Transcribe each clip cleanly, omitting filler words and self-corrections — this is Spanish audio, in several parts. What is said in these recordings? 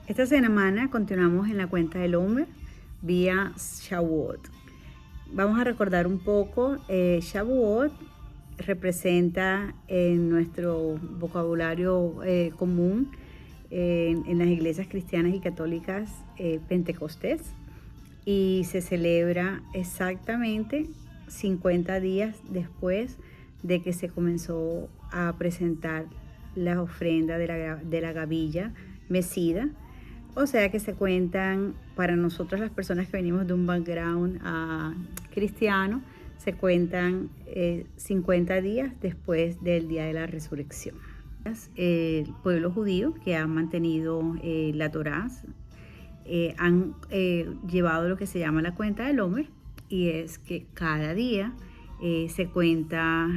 Esta semana continuamos en la cuenta del Omer vía Shavuot. Vamos a recordar un poco. Shavuot representa en nuestro vocabulario común en las iglesias cristianas y católicas Pentecostés, y se celebra exactamente 50 días después de que se comenzó a presentar la ofrenda de la gavilla mecida. O sea que se cuentan, para nosotros las personas que venimos de un background cristiano, se cuentan 50 días después del día de la resurrección. El pueblo judío, que ha mantenido la Torá, han llevado lo que se llama la cuenta del Omer, y es que cada día se cuenta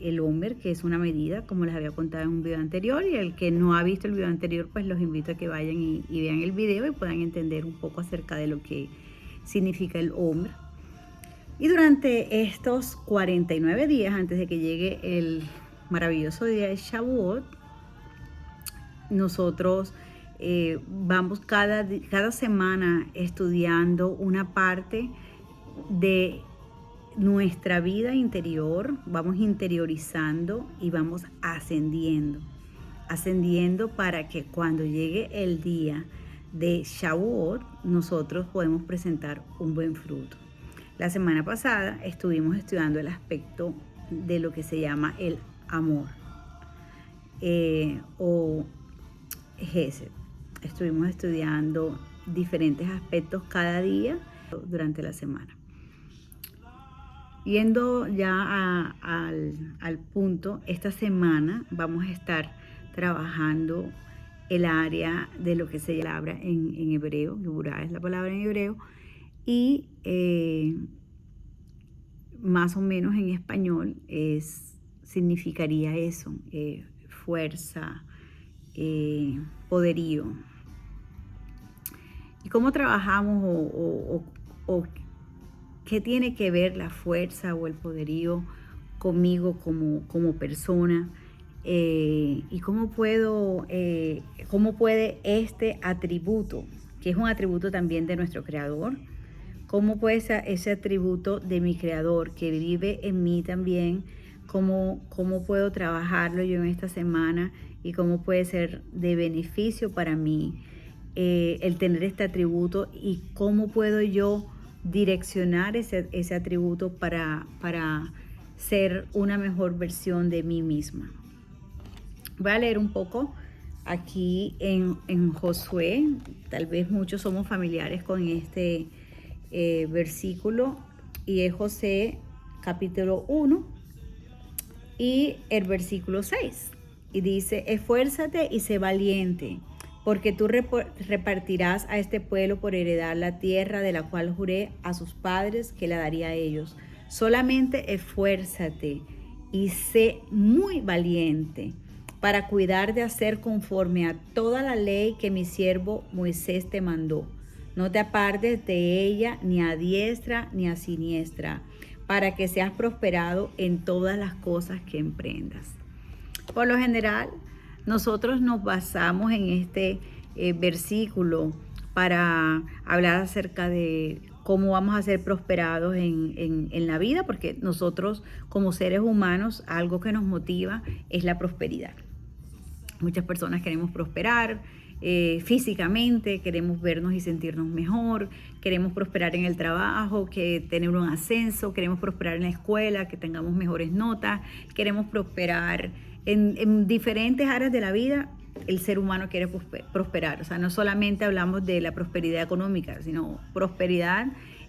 el Omer, que es una medida, como les había contado en un video anterior, y el que no ha visto el video anterior, pues los invito a que vayan y vean el video y puedan entender un poco acerca de lo que significa el Omer. Y durante estos 49 días, antes de que llegue el maravilloso día de Shavuot, nosotros vamos cada semana estudiando una parte de nuestra vida interior, vamos interiorizando y vamos ascendiendo para que cuando llegue el día de Shavuot nosotros podemos presentar un buen fruto. La semana pasada estuvimos estudiando el aspecto de lo que se llama el amor o Hesed. Estuvimos estudiando diferentes aspectos cada día durante la semana. Yendo ya al punto, esta semana vamos a estar trabajando el área de lo que se llama en hebreo, Geburah es la palabra en hebreo, y más o menos en español significaría eso, fuerza, poderío. ¿Y cómo trabajamos o qué tiene que ver la fuerza o el poderío conmigo como persona? Y cómo puede este atributo, que es un atributo también de nuestro Creador, cómo puede ser ese atributo de mi Creador que vive en mí también, cómo puedo trabajarlo yo en esta semana y cómo puede ser de beneficio para mí el tener este atributo, y cómo puedo yo direccionar ese atributo para ser una mejor versión de mí misma. Voy a leer un poco aquí en Josué. Tal vez muchos somos familiares con este versículo, y es Josué capítulo 1 y el versículo 6. Y dice: esfuérzate y sé valiente, porque tú repartirás a este pueblo por heredar la tierra de la cual juré a sus padres que la daría a ellos. Solamente esfuérzate y sé muy valiente para cuidar de hacer conforme a toda la ley que mi siervo Moisés te mandó. No te apartes de ella ni a diestra ni a siniestra, para que seas prosperado en todas las cosas que emprendas. Por lo general, nosotros nos basamos en este versículo para hablar acerca de cómo vamos a ser prosperados en la vida, porque nosotros como seres humanos, algo que nos motiva es la prosperidad. Muchas personas queremos prosperar físicamente, queremos vernos y sentirnos mejor, queremos prosperar en el trabajo, tener un ascenso, queremos prosperar en la escuela, que tengamos mejores notas, queremos prosperar en diferentes áreas de la vida. El ser humano quiere prosperar. O sea, no solamente hablamos de la prosperidad económica, sino prosperidad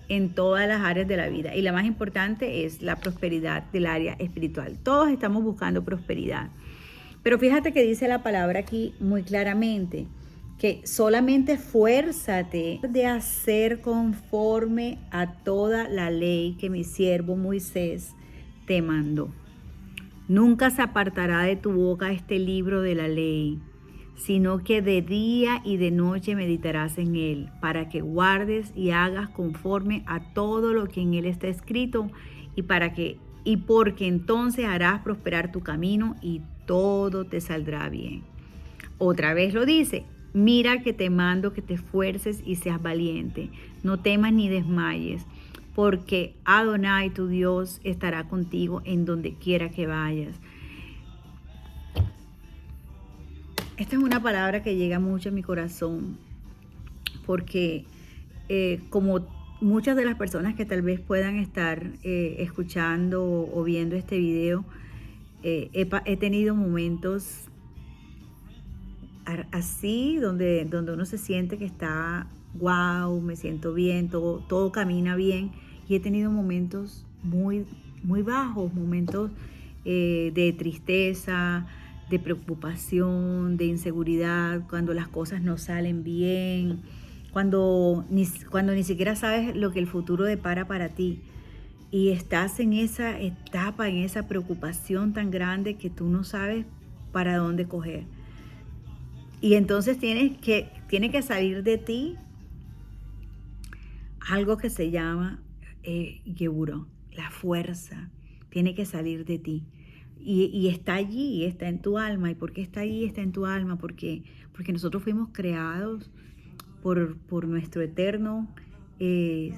en todas las áreas de la vida. Y la más importante es la prosperidad del área espiritual. Todos estamos buscando prosperidad. Pero fíjate que dice la palabra aquí muy claramente que solamente esfuérzate de hacer conforme a toda la ley que mi siervo Moisés te mandó. Nunca se apartará de tu boca este libro de la ley, sino que de día y de noche meditarás en él, para que guardes y hagas conforme a todo lo que en él está escrito, y porque entonces harás prosperar tu camino y todo te saldrá bien. Otra vez lo dice: Mira que te mando que te esfuerces y seas valiente. No temas ni desmayes, porque Adonai, tu Dios, estará contigo en donde quiera que vayas. Esta es una palabra que llega mucho a mi corazón, porque como muchas de las personas que tal vez puedan estar escuchando o viendo este video, he tenido momentos así donde uno se siente que está, wow, me siento bien, todo camina bien, y he tenido momentos muy, muy bajos, momentos de tristeza, de preocupación, de inseguridad, cuando las cosas no salen bien, cuando ni siquiera sabes lo que el futuro depara para ti. Y estás en esa etapa, en esa preocupación tan grande que tú no sabes para dónde coger. Y entonces tiene que salir de ti algo que se llama Geburón, la fuerza. Tiene que salir de ti. Y está allí, está en tu alma. ¿Y por qué está allí? Está en tu alma. Porque nosotros fuimos creados por nuestro eterno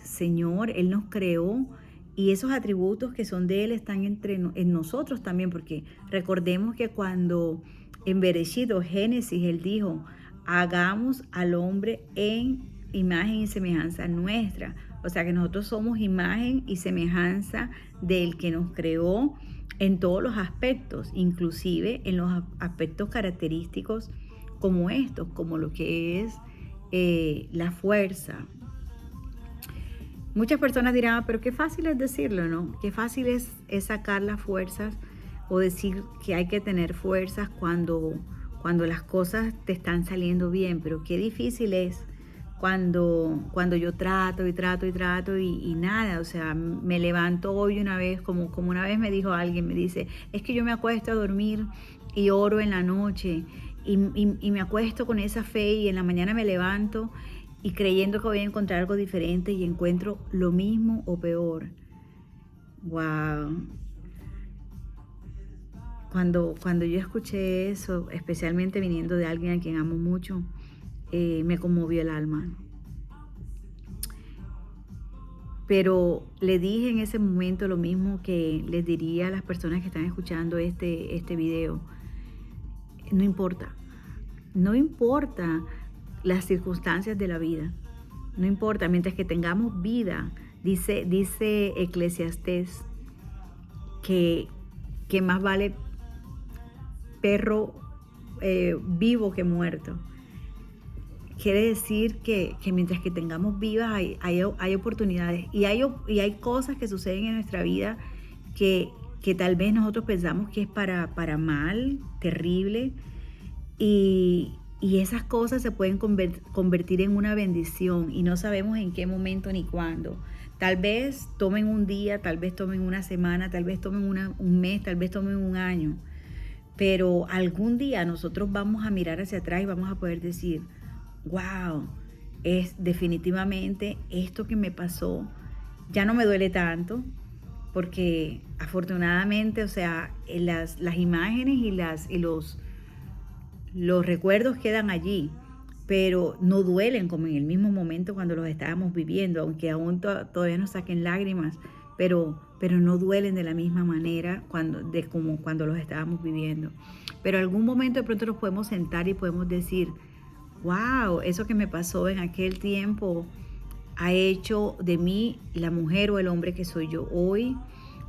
Señor. Él nos creó. Y esos atributos que son de Él están en nosotros también. Porque recordemos que cuando en Bereshit o Génesis Él dijo, hagamos al hombre en imagen y semejanza nuestra. O sea que nosotros somos imagen y semejanza del que nos creó en todos los aspectos, inclusive en los aspectos característicos como estos, como lo que es la fuerza. Muchas personas dirán, pero qué fácil es decirlo, ¿no? Qué fácil es sacar las fuerzas o decir que hay que tener fuerzas cuando las cosas te están saliendo bien, pero qué difícil es cuando yo trato y nada, o sea, me levanto hoy una vez, como una vez me dijo alguien, me dice, es que yo me acuesto a dormir y oro en la noche y me acuesto con esa fe y en la mañana me levanto y creyendo que voy a encontrar algo diferente y encuentro lo mismo o peor. Wow. Cuando yo escuché eso, especialmente viniendo de alguien a quien amo mucho, me conmovió el alma. Pero le dije en ese momento lo mismo que les diría a las personas que están escuchando este video. No importa. No importa las circunstancias de la vida. No importa, mientras que tengamos vida, dice Eclesiastés, que más vale perro vivo que muerto. Quiere decir que mientras que tengamos vivas hay oportunidades y hay cosas que suceden en nuestra vida que tal vez nosotros pensamos que es para mal, terrible, y esas cosas se pueden convertir en una bendición y no sabemos en qué momento ni cuándo. Tal vez tomen un día, tal vez tomen una semana, tal vez tomen un mes, tal vez tomen un año. Pero algún día nosotros vamos a mirar hacia atrás y vamos a poder decir, wow, es definitivamente esto que me pasó, ya no me duele tanto, porque afortunadamente, o sea, las imágenes y los recuerdos quedan allí, pero no duelen como en el mismo momento cuando los estábamos viviendo, aunque aún todavía nos saquen lágrimas, pero no duelen de la misma manera como cuando los estábamos viviendo. Pero algún momento de pronto nos podemos sentar y podemos decir, wow, eso que me pasó en aquel tiempo ha hecho de mí la mujer o el hombre que soy yo hoy,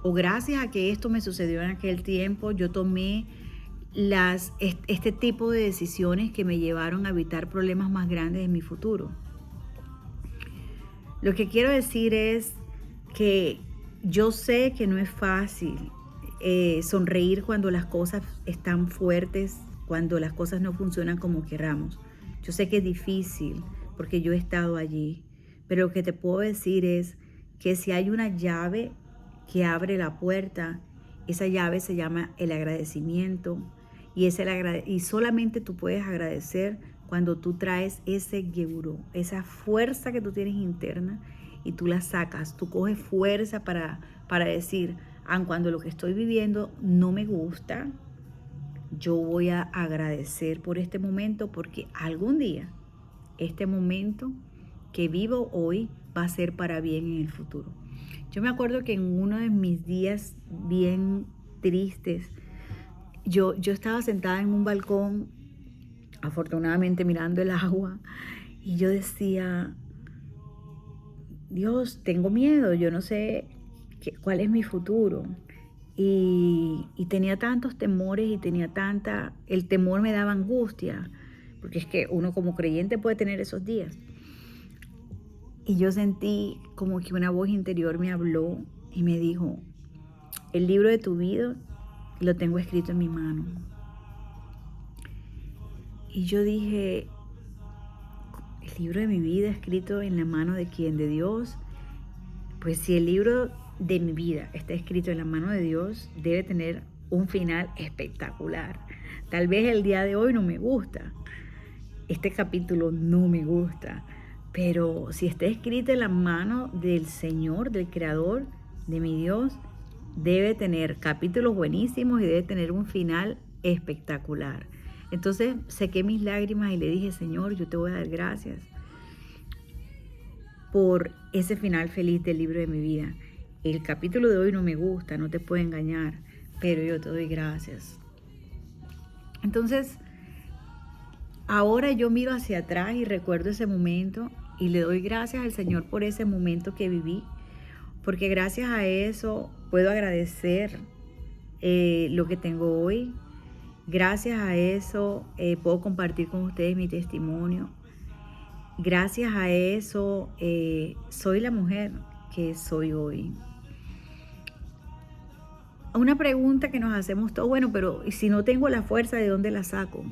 o gracias a que esto me sucedió en aquel tiempo, yo tomé este tipo de decisiones que me llevaron a evitar problemas más grandes en mi futuro. Lo que quiero decir es que yo sé que no es fácil sonreír cuando las cosas están fuertes, cuando las cosas no funcionan como queramos. Yo sé que es difícil porque yo he estado allí, pero lo que te puedo decir es que si hay una llave que abre la puerta, esa llave se llama el agradecimiento y solamente tú puedes agradecer cuando tú traes ese geburó, esa fuerza que tú tienes interna y tú la sacas, tú coges fuerza para decir, cuando lo que estoy viviendo no me gusta, yo voy a agradecer por este momento porque algún día este momento que vivo hoy va a ser para bien en el futuro. Yo me acuerdo que en uno de mis días bien tristes, yo estaba sentada en un balcón, afortunadamente mirando el agua, y yo decía, Dios, tengo miedo, yo no sé cuál es mi futuro. Y tenía tantos temores y el temor me daba angustia, porque es que uno como creyente puede tener esos días. Y yo sentí como que una voz interior me habló y me dijo, el libro de tu vida lo tengo escrito en mi mano. Y yo dije, el libro de mi vida escrito en la mano de quién, de Dios. Pues si el libro de mi vida está escrito en la mano de Dios, debe tener un final espectacular. Tal vez el día de hoy no me gusta, este capítulo no me gusta, pero si está escrito en la mano del Señor, del Creador, de mi Dios, debe tener capítulos buenísimos y debe tener un final espectacular. Entonces sequé mis lágrimas y le dije, Señor, yo te voy a dar gracias por ese final feliz del libro de mi vida. El capítulo de hoy no me gusta, no te puedo engañar, pero yo te doy gracias. Entonces, ahora yo miro hacia atrás y recuerdo ese momento y le doy gracias al Señor por ese momento que viví, porque gracias a eso puedo agradecer lo que tengo hoy. Gracias a eso puedo compartir con ustedes mi testimonio. Gracias a eso soy la mujer que soy hoy. Una pregunta que nos hacemos todos, bueno, pero si no tengo la fuerza, ¿de dónde la saco?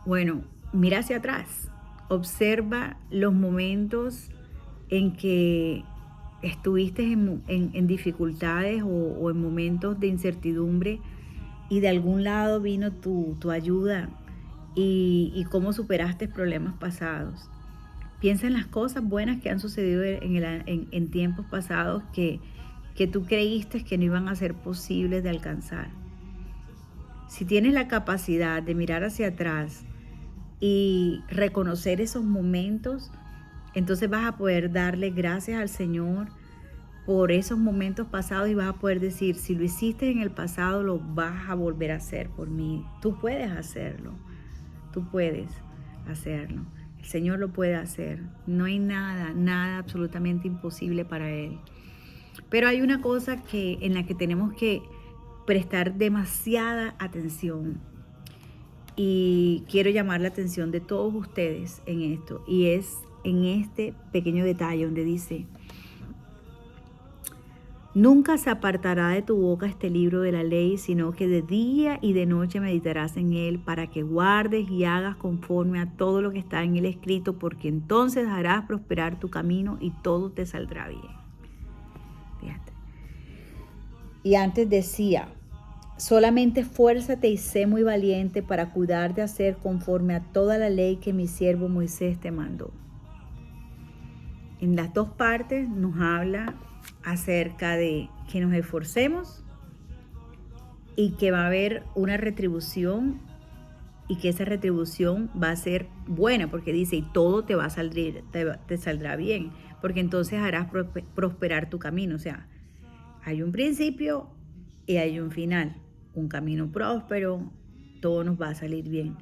Bueno, mira hacia atrás, observa los momentos en que estuviste en dificultades o en momentos de incertidumbre y de algún lado vino tu ayuda y cómo superaste problemas pasados. Piensa en las cosas buenas que han sucedido en tiempos pasados que tú creíste que no iban a ser posibles de alcanzar. Si tienes la capacidad de mirar hacia atrás y reconocer esos momentos, entonces vas a poder darle gracias al Señor por esos momentos pasados y vas a poder decir, si lo hiciste en el pasado, lo vas a volver a hacer por mí. Tú puedes hacerlo, tú puedes hacerlo. El Señor lo puede hacer. No hay nada absolutamente imposible para Él. Pero hay una cosa en la que tenemos que prestar demasiada atención. Y quiero llamar la atención de todos ustedes en esto. Y es en este pequeño detalle donde dice, nunca se apartará de tu boca este libro de la ley, sino que de día y de noche meditarás en él para que guardes y hagas conforme a todo lo que está en él escrito, porque entonces harás prosperar tu camino y todo te saldrá bien. Fíjate. Y antes decía, solamente esfuérzate y sé muy valiente para cuidar de hacer conforme a toda la ley que mi siervo Moisés te mandó. En las dos partes nos habla acerca de que nos esforcemos y que va a haber una retribución y que esa retribución va a ser buena, porque dice, y todo te va a salir, te saldrá bien, porque entonces harás prosperar tu camino. O sea, hay un principio y hay un final, un camino próspero, todo nos va a salir bien.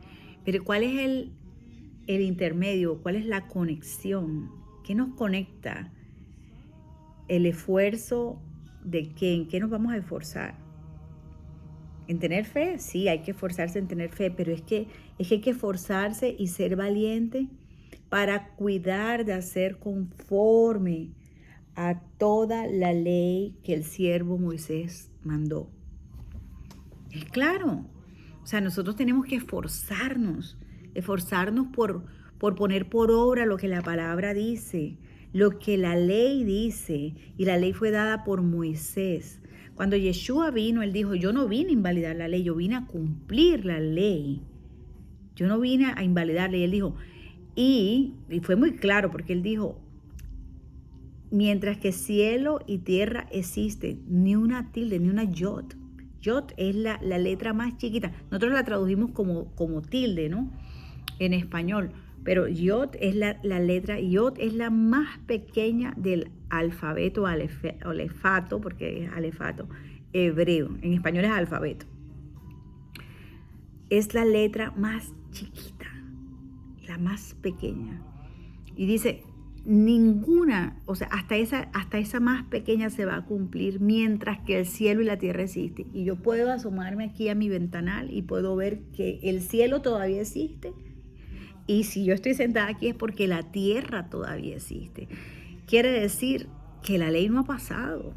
Pero ¿cuál es el intermedio? ¿Cuál es la conexión? ¿Qué nos conecta? El esfuerzo de qué, ¿en qué nos vamos a esforzar? ¿En tener fe? Sí, hay que esforzarse en tener fe, pero es que hay que esforzarse y ser valiente para cuidar de hacer conforme a toda la ley que el siervo Moisés mandó. Es claro. O sea, nosotros tenemos que esforzarnos por poner por obra lo que la palabra dice, lo que la ley dice, y la ley fue dada por Moisés. Cuando Yeshua vino, él dijo, yo no vine a invalidar la ley, yo vine a cumplir la ley. Yo no vine a invalidarla. Y él dijo, y fue muy claro porque él dijo, mientras que cielo y tierra existen, ni una tilde, ni una yod Yod es la letra más chiquita. Nosotros la tradujimos como tilde, ¿no? En español. Pero Yod es la letra, Yod es la más pequeña del alfabeto, alefato, porque es alefato, hebreo. En español es alfabeto. Es la letra más chiquita, la más pequeña. Y dice, ninguna, o sea, hasta esa más pequeña se va a cumplir mientras que el cielo y la tierra existen. Y yo puedo asomarme aquí a mi ventanal y puedo ver que el cielo todavía existe. Y si yo estoy sentada aquí es porque la tierra todavía existe. Quiere decir que la ley no ha pasado.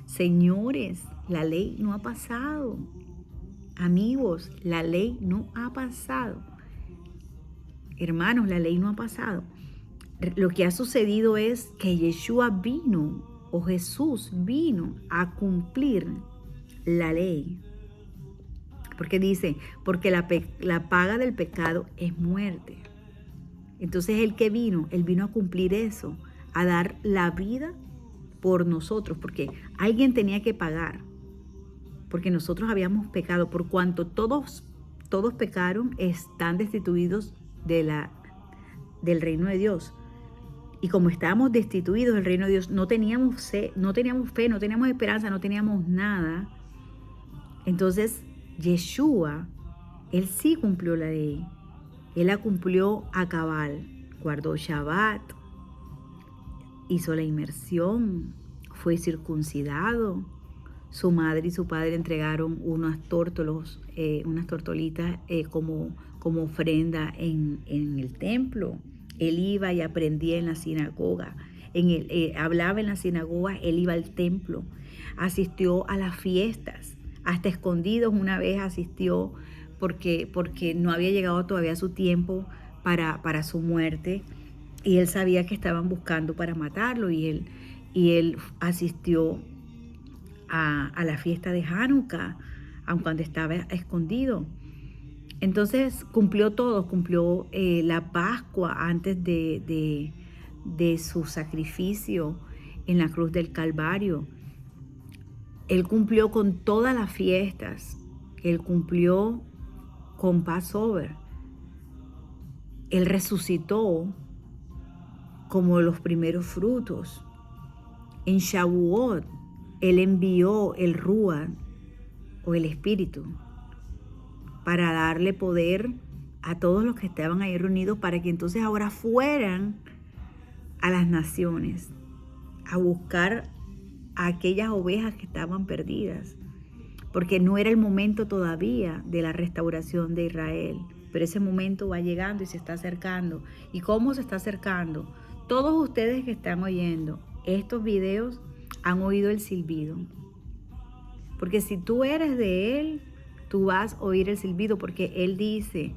Señores, la ley no ha pasado. Amigos, la ley no ha pasado. Hermanos, la ley no ha pasado. Lo que ha sucedido es que Yeshua vino, o Jesús vino a cumplir la ley. Porque dice, porque la paga del pecado es muerte. Entonces el que vino, él vino a cumplir eso, a dar la vida por nosotros, porque alguien tenía que pagar, porque nosotros habíamos pecado, por cuanto todos pecaron, están destituidos del reino de Dios. Y como estábamos destituidos del reino de Dios, no teníamos fe, no teníamos esperanza, no teníamos nada. Entonces Yeshua, él sí cumplió la ley. Él la cumplió a cabal. Guardó Shabbat, hizo la inmersión, fue circuncidado. Su madre y su padre entregaron unas tortolitas como ofrenda en el templo. Él iba y aprendía en la sinagoga. Hablaba en la sinagoga, él iba al templo. Asistió a las fiestas. Hasta escondidos una vez asistió porque no había llegado todavía su tiempo para su muerte. Y él sabía que estaban buscando para matarlo. Y él asistió a la fiesta de Hanukkah, aun cuando estaba escondido. Entonces cumplió todo, cumplió la Pascua antes de su sacrificio en la cruz del Calvario. Él cumplió con todas las fiestas. Él cumplió con Passover. Él resucitó como los primeros frutos. En Shavuot, él envió el Ruach o el Espíritu para darle poder a todos los que estaban ahí reunidos para que entonces ahora fueran a las naciones a buscar a aquellas ovejas que estaban perdidas, porque no era el momento todavía de la restauración de Israel, pero ese momento va llegando y se está acercando. ¿Y cómo se está acercando? Todos ustedes que están oyendo estos videos han oído el silbido, porque si tú eres de Él, tú vas a oír el silbido, porque Él dice,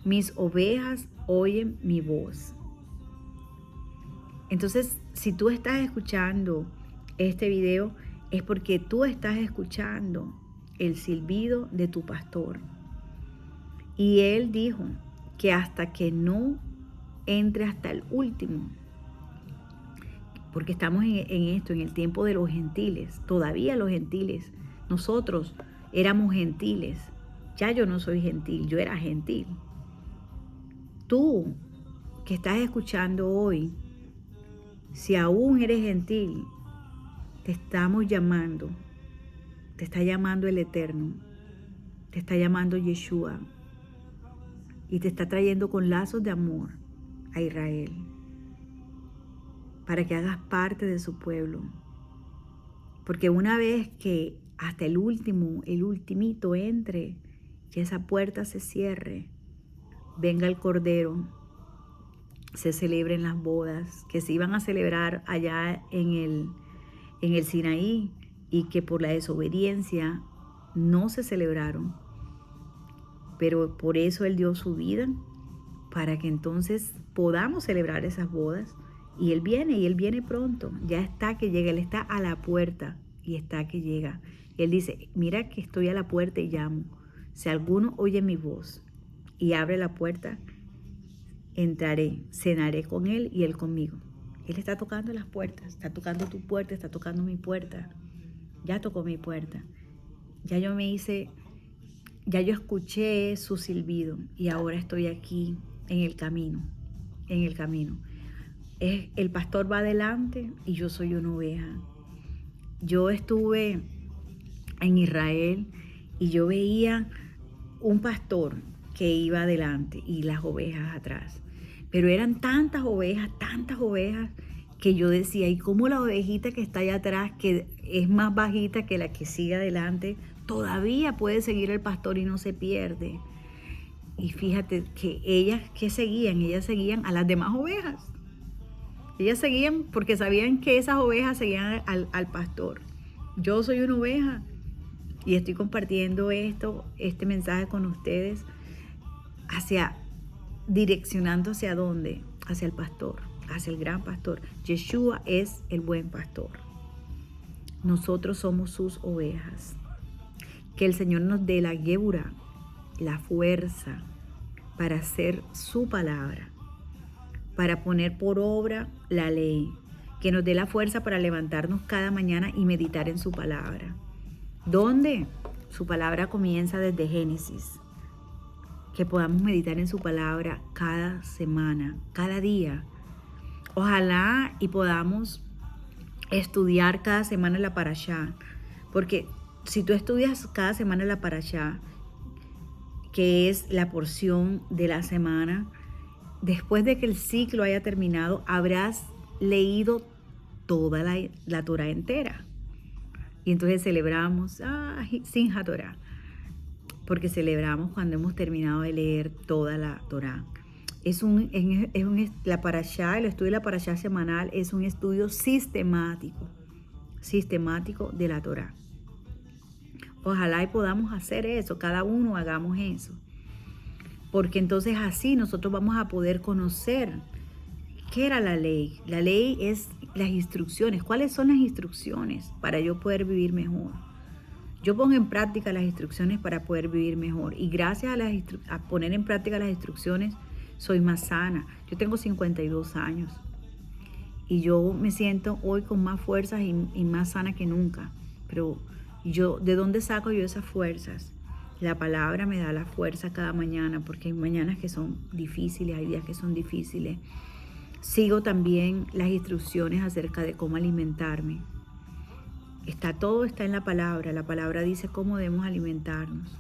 mis ovejas oyen mi voz. Entonces, si tú estás escuchando este video, es porque tú estás escuchando el silbido de tu pastor. Y Él dijo que hasta que no entre hasta el último, porque estamos en esto, en el tiempo de los gentiles, todavía los gentiles, nosotros éramos gentiles. Ya yo no soy gentil, yo era gentil. Tú que estás escuchando hoy, si aún eres gentil, te estamos llamando. Te está llamando el Eterno. Te está llamando Yeshua. Y te está trayendo con lazos de amor a Israel, para que hagas parte de su pueblo. Porque una vez que hasta el ultimito entre, que esa puerta se cierre, venga el Cordero, se celebren las bodas que se iban a celebrar allá en el Sinaí y que por la desobediencia no se celebraron. Pero por eso Él dio su vida, para que entonces podamos celebrar esas bodas. Y Él viene pronto. Ya está que llega, Él está a la puerta y está que llega. Él dice, mira que estoy a la puerta y llamo. Si alguno oye mi voz y abre la puerta, entraré, cenaré con Él y Él conmigo. Él está tocando las puertas, está tocando tu puerta, está tocando mi puerta. ya tocó mi puerta. Ya yo me hice, ya yo escuché su silbido y ahora estoy aquí en el camino, en el camino. El pastor va adelante y yo soy una oveja. Yo estuve en Israel y yo veía un pastor que iba adelante y las ovejas atrás. Pero eran tantas ovejas, que yo decía, ¿y cómo la ovejita que está allá atrás, que es más bajita que la que sigue adelante, todavía puede seguir el pastor y no se pierde? Y fíjate que ellas, ¿qué seguían? Ellas seguían a las demás ovejas. Ellas seguían porque sabían que esas ovejas seguían al pastor. Yo soy una oveja y estoy compartiendo este mensaje con ustedes direccionando hacia dónde, hacia el pastor, hacia el gran pastor. Yeshua es el buen pastor. Nosotros somos sus ovejas. Que el Señor nos dé la gebura, la fuerza para hacer su palabra, para poner por obra la ley. Que nos dé la fuerza para levantarnos cada mañana y meditar en su palabra. ¿Dónde? Su palabra comienza desde Génesis. Que podamos meditar en su palabra cada semana, cada día. Ojalá y podamos estudiar cada semana la parashá, porque si tú estudias cada semana la parashá, que es la porción de la semana, después de que el ciclo haya terminado, habrás leído toda la Torah entera. Y entonces celebramos Simchat Torah, porque celebramos cuando hemos terminado de leer toda la Torah. La parashá, el estudio de la parashá semanal es un estudio sistemático de la Torah. Ojalá y podamos hacer eso, cada uno hagamos eso, porque entonces así nosotros vamos a poder conocer qué era la ley. La ley es las instrucciones. ¿Cuáles son las instrucciones para yo poder vivir mejor? Yo pongo en práctica las instrucciones para poder vivir mejor, y gracias a poner en práctica las instrucciones soy más sana. Yo tengo 52 años y yo me siento hoy con más fuerzas y más sana que nunca. Pero ¿de dónde saco yo esas fuerzas? La palabra me da la fuerza cada mañana, porque hay mañanas que son difíciles, hay días que son difíciles. Sigo también las instrucciones acerca de cómo alimentarme. Todo está en la palabra. La palabra dice cómo debemos alimentarnos.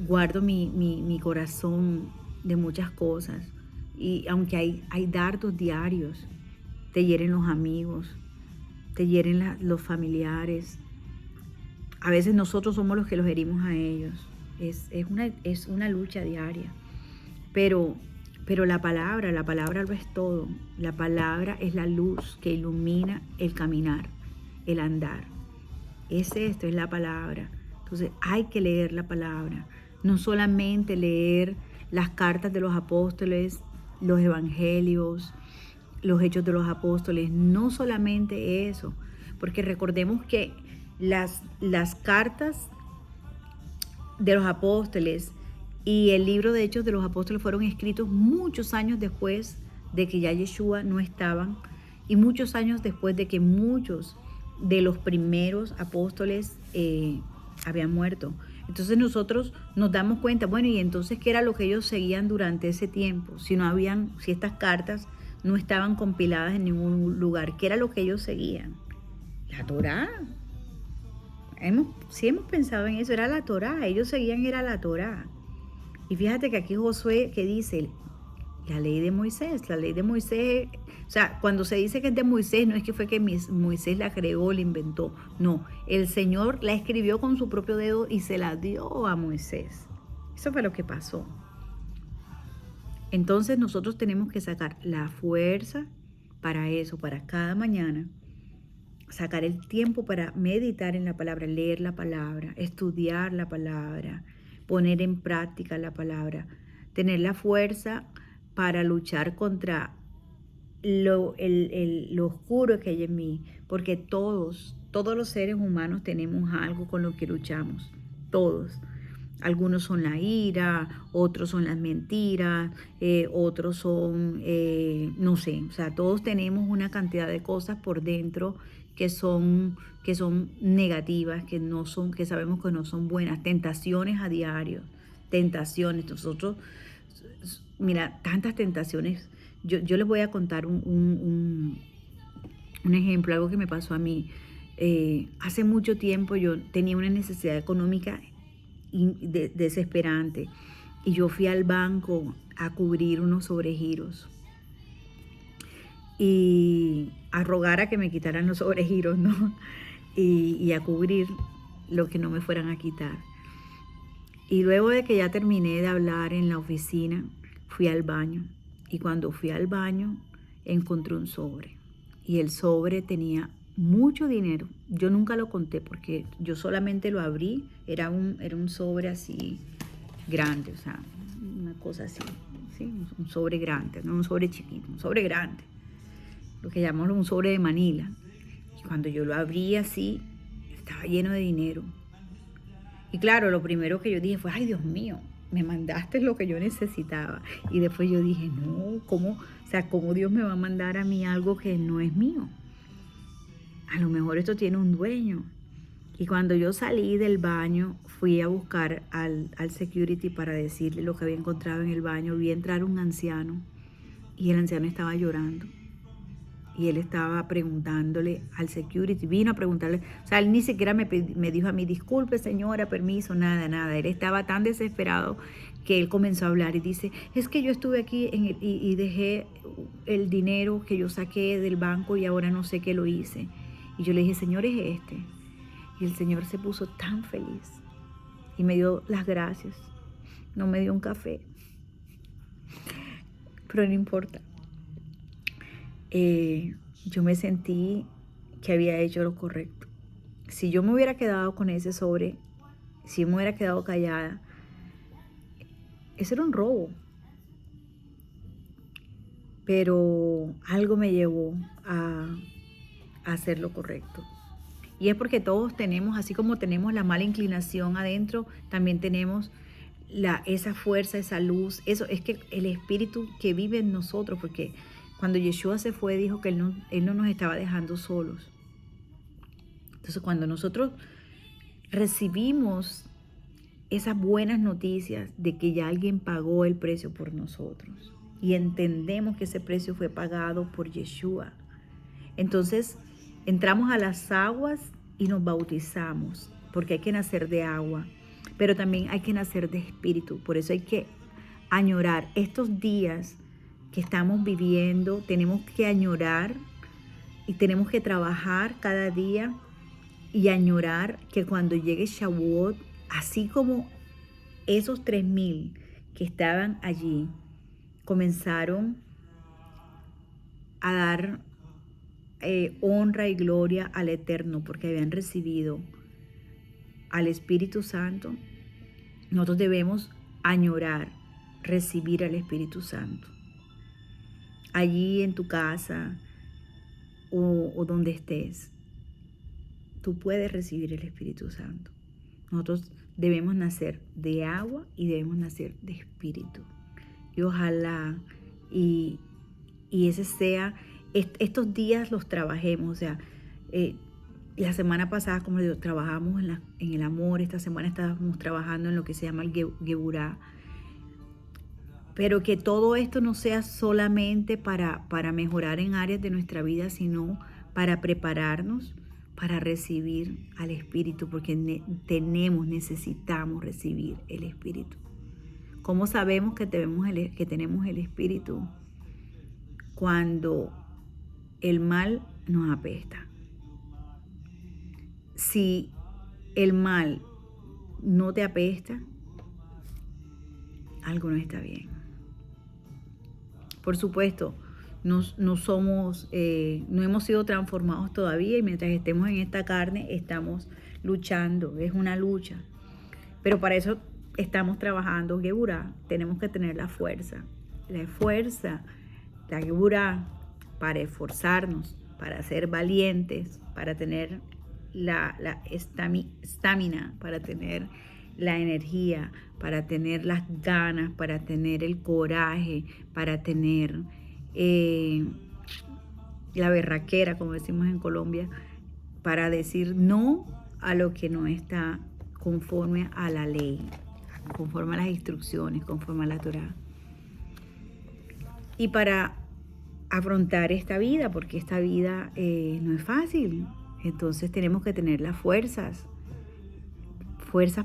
Guardo mi corazón de muchas cosas. Y aunque hay dardos diarios, te hieren los amigos, te hieren los familiares. A veces nosotros somos los que los herimos a ellos. Es una lucha diaria. Pero la palabra lo es todo. La palabra es la luz que ilumina el caminar, el andar. Es la palabra. Entonces hay que leer la palabra. No solamente leer las cartas de los apóstoles, los evangelios, los hechos de los apóstoles. No solamente eso. Porque recordemos que las cartas de los apóstoles y el libro de Hechos de los Apóstoles fueron escritos muchos años después de que ya Yeshua no estaban, y muchos años después de que muchos de los primeros apóstoles habían muerto. Entonces nosotros nos damos cuenta, bueno, y entonces ¿qué era lo que ellos seguían durante ese tiempo? Si estas cartas no estaban compiladas en ningún lugar, ¿qué era lo que ellos seguían? La Torá. Si hemos pensado en eso, era la Torá. Ellos seguían, era la Torá. Y fíjate que aquí Josué, que dice, la ley de Moisés, o sea, cuando se dice que es de Moisés, no es que fue que Moisés la creó, la inventó, no, el Señor la escribió con su propio dedo y se la dio a Moisés. Eso fue lo que pasó. Entonces nosotros tenemos que sacar la fuerza para eso, para cada mañana, sacar el tiempo para meditar en la palabra, leer la palabra, estudiar la palabra, poner en práctica la palabra, tener la fuerza para luchar contra lo oscuro que hay en mí, porque todos los seres humanos tenemos algo con lo que luchamos, todos. Algunos son la ira, otros son las mentiras, otros son, no sé, o sea, todos tenemos una cantidad de cosas por dentro que son negativas, que sabemos que no son buenas, tentaciones a diario, tentaciones. Nosotros, mira, tantas tentaciones. Yo les voy a contar un ejemplo, algo que me pasó a mí. Hace mucho tiempo yo tenía una necesidad económica desesperante y yo fui al banco a cubrir unos sobregiros y a rogar a que me quitaran los sobregiros, ¿no? Y a cubrir lo que no me fueran a quitar. Y luego de que ya terminé de hablar en la oficina, fui al baño. Y cuando fui al baño, encontré un sobre. Y el sobre tenía mucho dinero. Yo nunca lo conté porque yo solamente lo abrí. Era un sobre así grande, o sea, una cosa así, ¿sí? Un sobre grande, no un sobre chiquito, un sobre grande. Lo que llamamos un sobre de Manila. Y cuando yo lo abrí así, estaba lleno de dinero. Y claro, lo primero que yo dije fue, ay, Dios mío, me mandaste lo que yo necesitaba. Y después yo dije, no, ¿cómo? O sea, ¿cómo Dios me va a mandar a mí algo que no es mío? A lo mejor esto tiene un dueño. Y cuando yo salí del baño, fui a buscar al security para decirle lo que había encontrado en el baño. Vi entrar un anciano y el anciano estaba llorando. Y él estaba preguntándole al security, vino a preguntarle, o sea, él ni siquiera me dijo a mí, disculpe señora, permiso, nada. Él estaba tan desesperado que él comenzó a hablar y dice, es que yo estuve aquí y dejé el dinero que yo saqué del banco y ahora no sé qué lo hice. Y yo le dije, señor, es este. Y el señor se puso tan feliz y me dio las gracias. No me dio un café, pero no importa. Yo me sentí que había hecho lo correcto. Si yo me hubiera quedado con ese sobre, si me hubiera quedado callada, eso era un robo. Pero algo me llevó a hacer lo correcto. Y es porque todos tenemos, así como tenemos la mala inclinación adentro, también tenemos esa fuerza, esa luz. Eso es que el espíritu que vive en nosotros, porque cuando Yeshua se fue, dijo que él no nos estaba dejando solos. Entonces, cuando nosotros recibimos esas buenas noticias de que ya alguien pagó el precio por nosotros y entendemos que ese precio fue pagado por Yeshua, entonces entramos a las aguas y nos bautizamos, porque hay que nacer de agua, pero también hay que nacer de espíritu. Por eso hay que añorar estos días que estamos viviendo, tenemos que añorar y tenemos que trabajar cada día y añorar que cuando llegue Shavuot, así como esos 3,000 que estaban allí, comenzaron a dar honra y gloria al Eterno porque habían recibido al Espíritu Santo, nosotros debemos añorar, recibir al Espíritu Santo. Allí en tu casa o donde estés, tú puedes recibir el Espíritu Santo. Nosotros debemos nacer de agua y debemos nacer de espíritu. Y ojalá y ese sea, estos días los trabajemos. O sea, la semana pasada, como digo, trabajamos en el amor. Esta semana estábamos trabajando en lo que se llama el Geburá. Pero que todo esto no sea solamente para mejorar en áreas de nuestra vida, sino para prepararnos para recibir al Espíritu, porque necesitamos recibir el Espíritu. ¿Cómo sabemos que tenemos el Espíritu? Cuando el mal nos apesta. Si el mal no te apesta, algo no está bien. Por supuesto, no hemos sido transformados todavía y mientras estemos en esta carne estamos luchando, es una lucha. Pero para eso estamos trabajando Geburá, tenemos que tener la fuerza, la Geburá, para esforzarnos, para ser valientes, para tener la estamina, para tener la energía, para tener las ganas, para tener el coraje, para tener la berraquera, como decimos en Colombia, para decir no a lo que no está conforme a la ley, conforme a las instrucciones, conforme a la Torá. Y para afrontar esta vida, porque esta vida no es fácil. Entonces tenemos que tener las fuerzas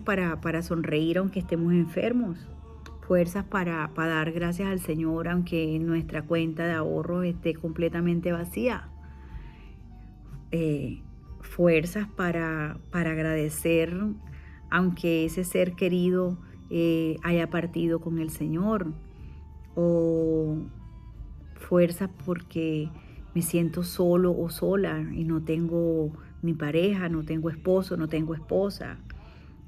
para sonreír aunque estemos enfermos, fuerzas para dar gracias al Señor aunque nuestra cuenta de ahorro esté completamente vacía, fuerzas para agradecer aunque ese ser querido haya partido con el Señor, o fuerzas porque me siento solo o sola y no tengo mi pareja, no tengo esposo, no tengo esposa,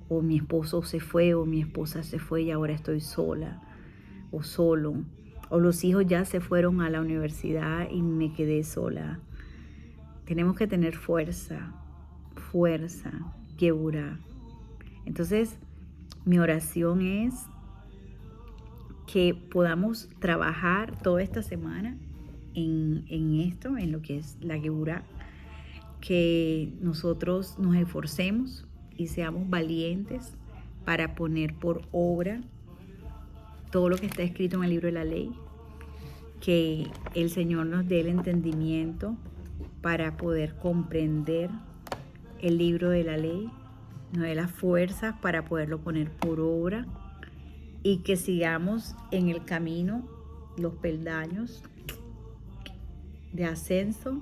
o mi esposo se fue o mi esposa se fue y ahora estoy sola o solo, o los hijos ya se fueron a la universidad y me quedé sola. Tenemos que tener fuerza, Geburah. Entonces, mi oración es que podamos trabajar toda esta semana en esto, en lo que es la Geburah, que nosotros nos esforcemos y seamos valientes para poner por obra todo lo que está escrito en el libro de la ley, que el Señor nos dé el entendimiento para poder comprender el libro de la ley, nos dé las fuerzas para poderlo poner por obra, y que sigamos en el camino, los peldaños de ascenso,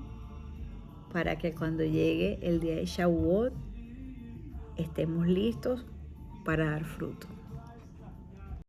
para que cuando llegue el día de Shavuot estemos listos para dar fruto.